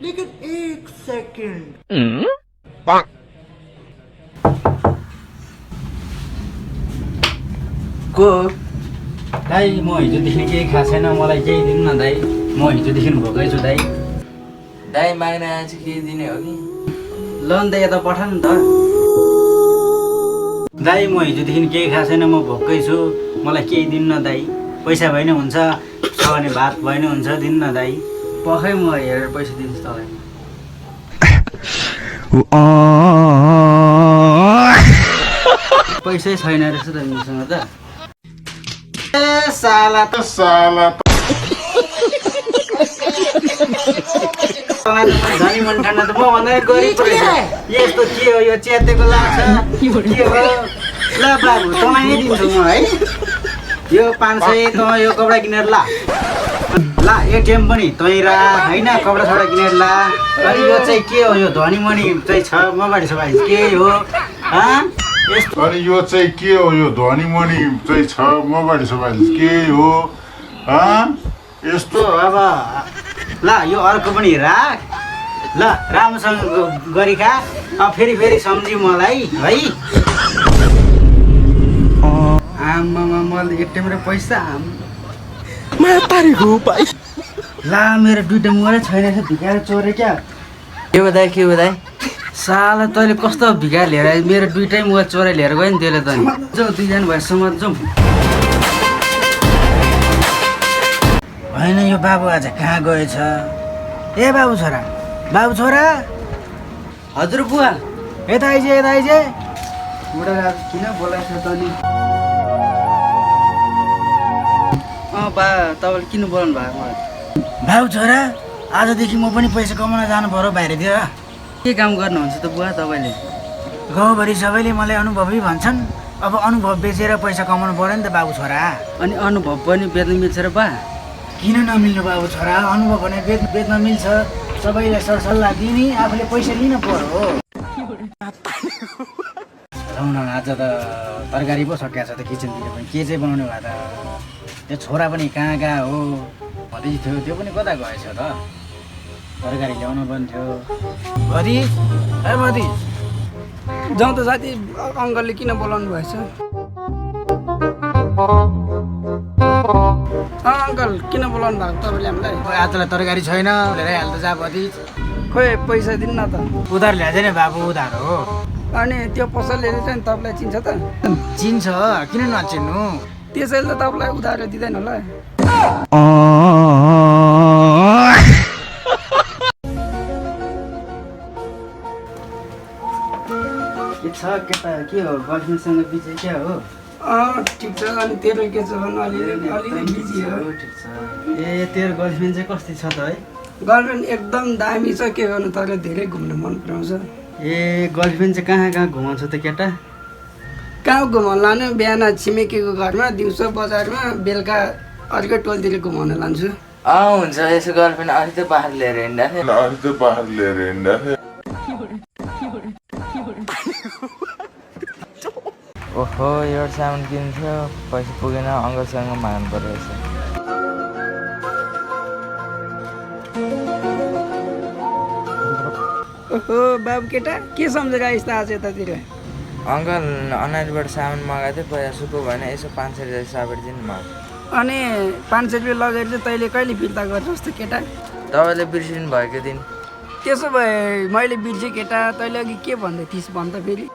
लेकिन एक सेकंड को दाइ म हिजोदेखि केही खाएको छैन मलाई केही दिनु न दाइ म हिजोदेखि भोकै छु दाइ दाइ माग्न आएछ के दिने हो कि ल नि त यता पठा नि त दाइ म हिजोदेखि केही खाएको छैन म भोकै छु मलाई केही दिनु न दाइ पैसा भए नि हुन्छ खाने भात भए नि हुन्छ दिनु न दाइ पखै म हेरेर पैसा दिन्छु तपाईँ पैसै छैन रहेछ त मसँग त ए साला त धनी मन ठान्ना त म भन्दा गरिब रहेछ यस्तो के हो यो च्यातेको लाग्छ के हो ल बाबु तपाईँ नै दिन्छु म है यो 500 त यो कपडा किनेर ला एटिएम पनि तै रा हैन कपडा छडा किनेर ला अनि यो चाहिँ के हो यो धनी मनी चाहिँ छ मगाडी छ भाइ के हो अनि यो चाहिँ के हो यो ध्वनि मणि चाहिँ छ मगाडी छ भाइ के हो यस्तो अब ल यो अर्को पनि राख ल राम्रोसँग गरी खा फेरि सम्झी मलाई है आमामा मैले एक टाइम पैसा ला मेरो दुईटा मोबाइल छैन भिखाएर चोरे क्या के बताए साला तैँले कस्तो भिखार लिएर मेरो दुईटै मोबाइल चोरे लिएर गयो नि त्यसले त नि जाउँ दुईजना भए समाज जाउँ होइन यो बाबु आज कहाँ गएछ ए बाबु छोरा हजुर बुवा यता आइज बुढा किन बोलाएको छ त नि बा तपाईँले किन बोलाउनु भएको मलाई बाबु छोरा आजदेखि म पनि पैसा कमाउन जानु पर्यो बाहिरतिर के काम गर्नुहुन्छ त बुवा तपाईँले गाउँभरि सबैले मलाई अनुभवी भन्छन् अब अनुभव बेचेर पैसा कमाउनु पर्यो नि त बाबु छोरा अनि अनुभव पनि बेच्न मिल्छ र बा किन नमिल्नु बाबु छोरा अनुभव भने बेच्न मिल्छ सबैलाई सरसल्लाह दिने आफूले पैसा लिन पर्यो आज त तरकारी पो सकिएको छ त किचनतिर पनि के चाहिँ बनाउने भयो त त्यो छोरा पनि कहाँ हो भतिज थियो त्यो पनि कता गएछ त तरकारी ल्याउनु पनि थियो भतिज जाउँ त साथी अङ्कलले किन बोलाउनु भएछ अङ्कल किन बोलाउनु भएको तपाईँले हामीलाई आजलाई तरकारी छैन लिएर हाल्दा जा भतिज खोइ पैसा दिनु न त उधार ल्याएछ नि बाबु उधार हो अनि त्यो पसलले चाहिँ तपाईँलाई चिन्छ त चिन्छ किन नचिन्नु त्यसैले त तपाईँलाई उधार दिँदैन होला के छ केटा के हो गर्लफ्रेन्डसँग बिचे क्या हो ठिक छ अनि तेरो के छ अलिअलि बिजी हो ठिक छ ए तेरो गर्लफ्रेन्ड चाहिँ कस्तो छ त है गर्लफ्रेन्ड एकदम दामी छ के गर्नु तर धेरै घुम्न मन पराउँछ ए गर्लफ्रेन्ड चाहिँ कहाँ घुमाउँछ त केटा कहाँ घुमाउनु लानु बिहान छिमेकीको घरमा दिउँसो बजारमा बेलुका अर्कै टोलतिर घुमाउन लान्छु हुन्छ यसो गर्लफ्रेन्ड अस्ति त बाहिर लिएर हिँड्दा थियो ओहो एउटा सामान किन्थ्यो पैसा पुगेन अङ्कलसँग माग्नु पर्यो रहेछ ओहो बाबु केटा के सम्झेर आइस् त आज यतातिर अङ्कल अनाजबाट सामान मगाएको थियो पैसा सुको भएन यसो 500 रुपियाँ साबेर दिनु म अनि 500 रुपियाँ लगेर चाहिँ तैँले कहिले फिर्ता गर्छस् त केटा तपाईँले बिर्सिनु भएको दिन त्यसो भए मैले बिर्सेँ केटा तैँले अघि के भन्दै थिइस् भन् त फेरि